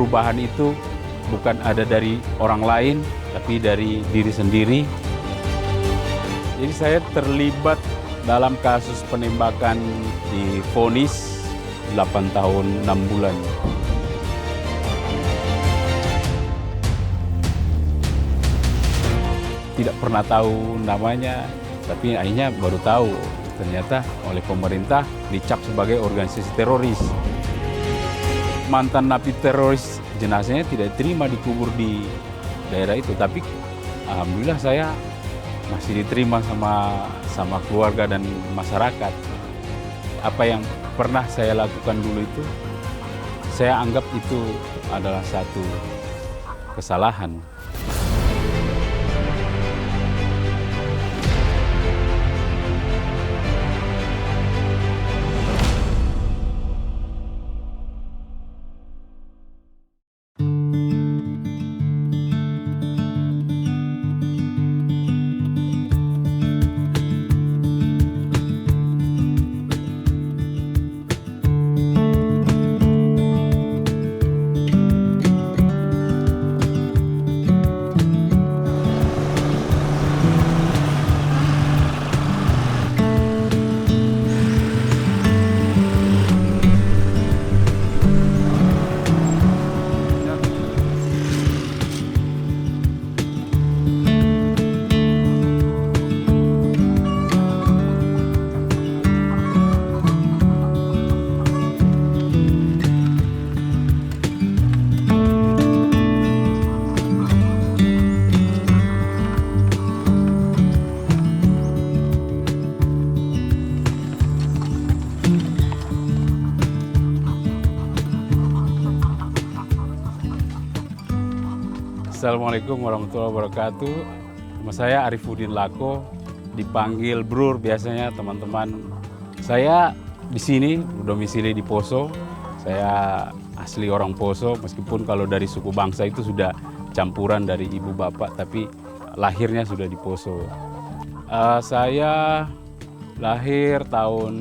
perubahan itu bukan ada dari orang lain, tapi dari diri sendiri. Jadi saya terlibat dalam kasus penembakan, divonis 8 tahun 6 bulan. Tidak pernah tahu namanya, tapi akhirnya baru tahu ternyata oleh pemerintah dicap sebagai organisasi teroris. Mantan napi teroris jenazahnya tidak diterima dikubur di daerah itu, tapi alhamdulillah saya masih diterima sama keluarga dan masyarakat. Apa yang pernah saya lakukan dulu itu, saya anggap itu adalah satu kesalahan. Assalamualaikum warahmatullahi wabarakatuh. Nama saya Arifuddin Lako, dipanggil Brur biasanya teman-teman. Saya di sini domisili di Poso. Saya asli orang Poso, meskipun kalau dari suku bangsa itu sudah campuran dari ibu bapak, tapi lahirnya sudah di Poso. Saya lahir tahun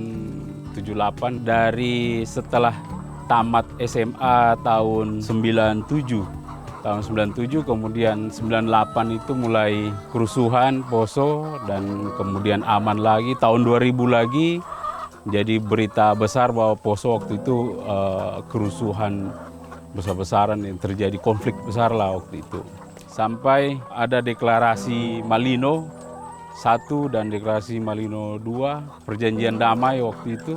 78 dari setelah tamat SMA tahun 97. Tahun 97, kemudian 98 itu mulai kerusuhan Poso, dan kemudian aman lagi. Tahun 2000 lagi jadi berita besar bahwa Poso waktu itu kerusuhan besar-besaran, yang terjadi konflik besar lah waktu itu. Sampai ada deklarasi Malino 1 dan deklarasi Malino 2, perjanjian damai waktu itu.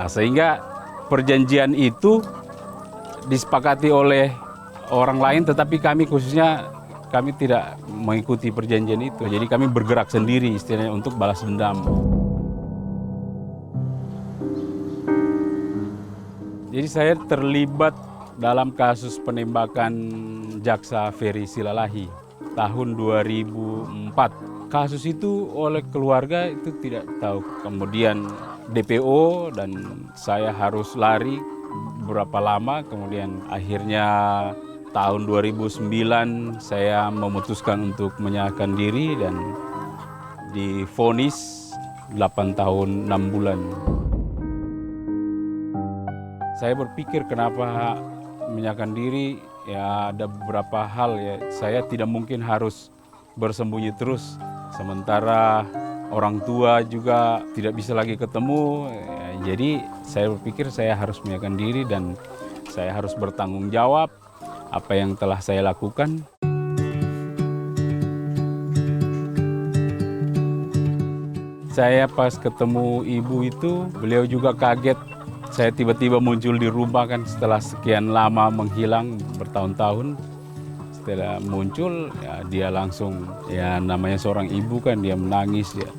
Sehingga perjanjian itu disepakati oleh orang lain, tetapi kami khususnya kami tidak mengikuti perjanjian itu. Jadi kami bergerak sendiri istilahnya untuk balas dendam. Jadi saya terlibat dalam kasus penembakan Jaksa Ferry Silalahi tahun 2004. Kasus itu oleh keluarga itu tidak tahu. Kemudian DPO dan saya harus lari berapa lama, kemudian akhirnya tahun 2009 saya memutuskan untuk menyerahkan diri dan divonis 8 tahun 6 bulan. Saya berpikir kenapa menyerahkan diri, ya ada beberapa hal ya. Saya tidak mungkin harus bersembunyi terus, sementara orang tua juga tidak bisa lagi ketemu. Jadi saya berpikir saya harus menyerahkan diri dan saya harus bertanggung jawab apa yang telah saya lakukan. Saya pas ketemu ibu itu, beliau juga kaget. Saya tiba-tiba muncul di rumah kan setelah sekian lama menghilang bertahun-tahun. Setelah muncul, ya dia langsung, ya namanya seorang ibu kan, dia menangis. Ya.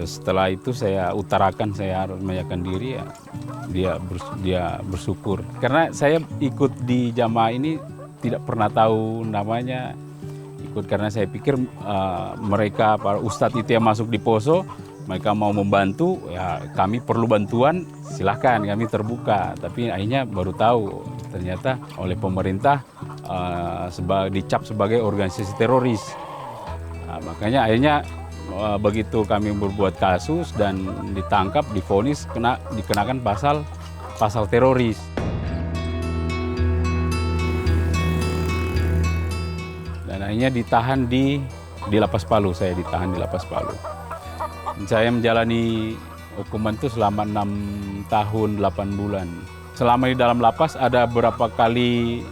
Setelah itu saya utarakan saya harus menyerahkan diri, ya dia bersyukur. Karena saya ikut di jamaah ini tidak pernah tahu namanya, ikut karena saya pikir mereka para ustadz itu yang masuk di Poso, mereka mau membantu, ya kami perlu bantuan, silahkan kami terbuka. Tapi akhirnya baru tahu ternyata oleh pemerintah dicap sebagai organisasi teroris. Makanya akhirnya begitu kami berbuat kasus dan ditangkap, divonis, dikenakan pasal teroris. Akhirnya ditahan di Lapas Palu, saya ditahan di Lapas Palu. Saya menjalani hukuman itu selama 6 tahun 8 bulan. Selama di dalam lapas ada beberapa kali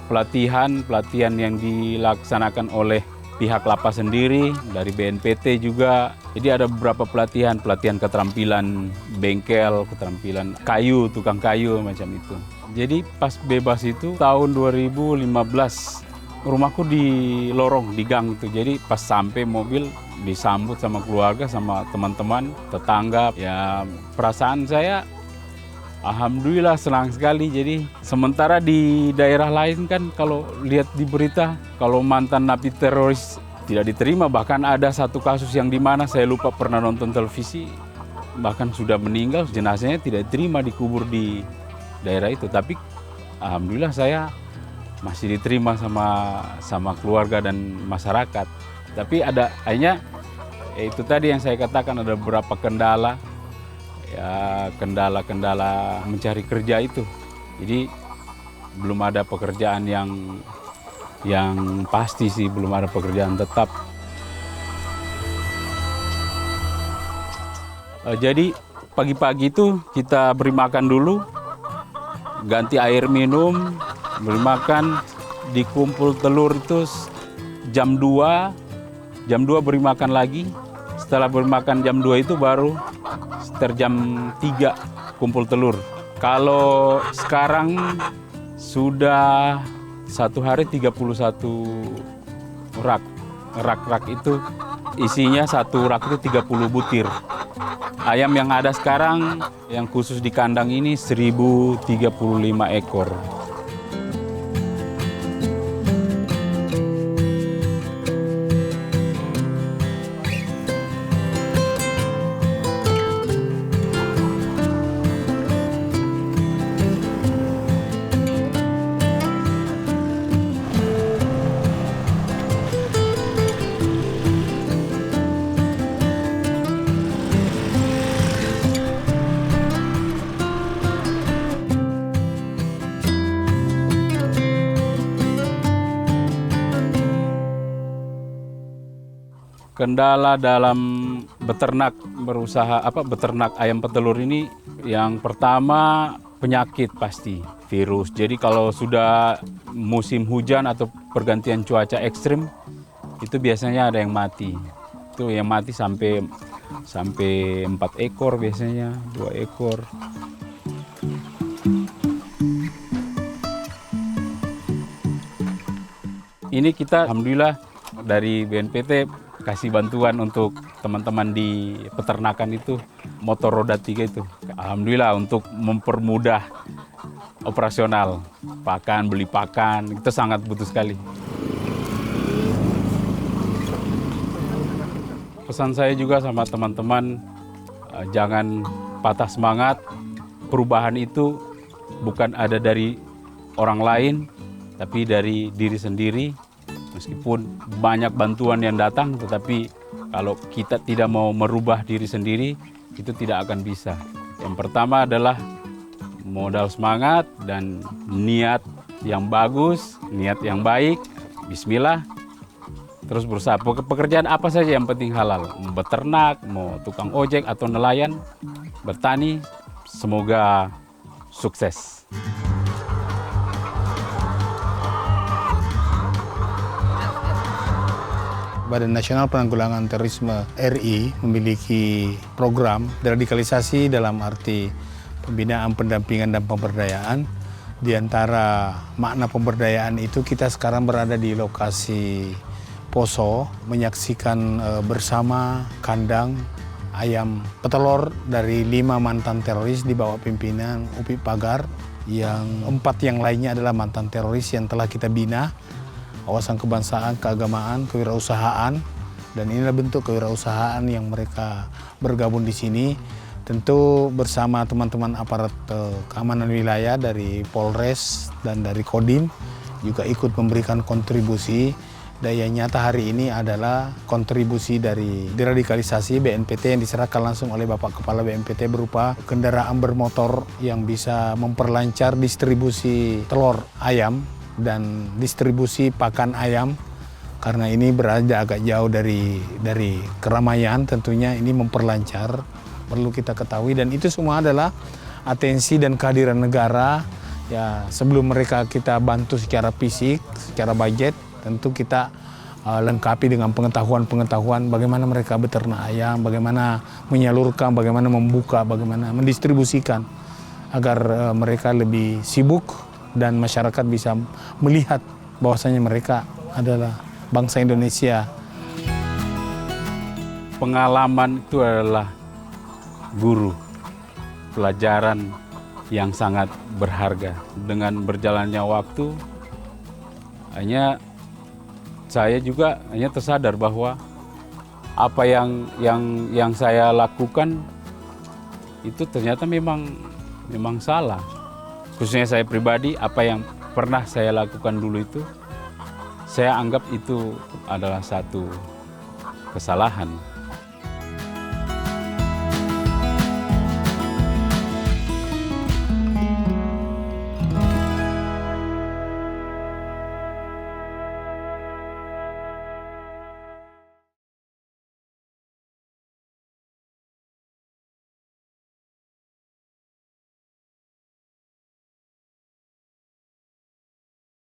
pelatihan yang dilaksanakan oleh pihak lapas sendiri, dari BNPT juga. Jadi ada beberapa pelatihan keterampilan bengkel, keterampilan kayu, tukang kayu macam itu. Jadi pas bebas itu tahun 2015, rumahku di lorong, di gang itu. Jadi pas sampai mobil disambut sama keluarga, sama teman-teman, tetangga. Ya perasaan saya alhamdulillah senang sekali. Jadi sementara di daerah lain kan kalau lihat di berita, kalau mantan napi teroris tidak diterima. Bahkan ada satu kasus yang di mana saya lupa, pernah nonton televisi, bahkan sudah meninggal, jenazahnya tidak diterima dikubur di daerah itu. Tapi alhamdulillah saya masih diterima sama keluarga dan masyarakat. Tapi ada akhirnya itu tadi yang saya katakan, ada beberapa kendala. Ya kendala mencari kerja itu. Jadi belum ada pekerjaan yang pasti sih, belum ada pekerjaan tetap. Jadi pagi-pagi itu kita beri makan dulu, ganti air minum, beri makan, dikumpul telur itu jam 2 beri makan lagi. Setelah beri makan jam 2 itu baru sekitar jam 3 kumpul telur. Kalau sekarang sudah satu hari 31 rak. Rak itu isinya satu rak itu 30 butir. Ayam yang ada sekarang yang khusus di kandang ini 1035 ekor. Kendala dalam beternak ayam petelur ini, yang pertama penyakit pasti, virus. Jadi kalau sudah musim hujan atau pergantian cuaca ekstrim, itu biasanya ada yang mati. Itu yang mati sampai 4 ekor biasanya, 2 ekor. Ini kita alhamdulillah dari BNPT kasih bantuan untuk teman-teman di peternakan itu, motor roda 3 itu. Alhamdulillah untuk mempermudah operasional. Beli pakan, itu sangat butuh sekali. Pesan saya juga sama teman-teman, jangan patah semangat. Perubahan itu bukan ada dari orang lain, tapi dari diri sendiri. Meskipun banyak bantuan yang datang, tetapi kalau kita tidak mau merubah diri sendiri, itu tidak akan bisa. Yang pertama adalah modal semangat dan niat yang bagus, niat yang baik, bismillah. Terus berusaha, pekerjaan apa saja yang penting halal. Mau beternak, mau tukang ojek atau nelayan, bertani, semoga sukses. Badan Nasional Penanggulangan Terorisme RI memiliki program deradikalisasi dalam arti pembinaan, pendampingan, dan pemberdayaan. Di antara makna pemberdayaan itu kita sekarang berada di lokasi Poso, menyaksikan bersama kandang ayam petelur dari 5 mantan teroris di bawah pimpinan Upi Pagar, yang 4 yang lainnya adalah mantan teroris yang telah kita bina. Wawasan kebangsaan, keagamaan, kewirausahaan, dan inilah bentuk kewirausahaan yang mereka bergabung di sini. Tentu bersama teman-teman aparat keamanan wilayah dari Polres dan dari Kodim juga ikut memberikan kontribusi. Daya nyata hari ini adalah kontribusi dari deradikalisasi BNPT yang diserahkan langsung oleh Bapak Kepala BNPT berupa kendaraan bermotor yang bisa memperlancar distribusi telur ayam dan distribusi pakan ayam karena ini berada agak jauh dari keramaian, tentunya ini memperlancar, perlu kita ketahui, dan itu semua adalah atensi dan kehadiran negara. Ya, sebelum mereka kita bantu secara fisik, secara budget, tentu kita lengkapi dengan pengetahuan bagaimana mereka beternak ayam, bagaimana menyalurkan, bagaimana membuka, bagaimana mendistribusikan, agar mereka lebih sibuk dan masyarakat bisa melihat bahwasanya mereka adalah bangsa Indonesia. Pengalaman itu adalah guru, pelajaran yang sangat berharga. Dengan berjalannya waktu, saya juga hanya tersadar bahwa apa yang saya lakukan itu ternyata memang salah. Khususnya saya pribadi, apa yang pernah saya lakukan dulu itu, saya anggap itu adalah satu kesalahan.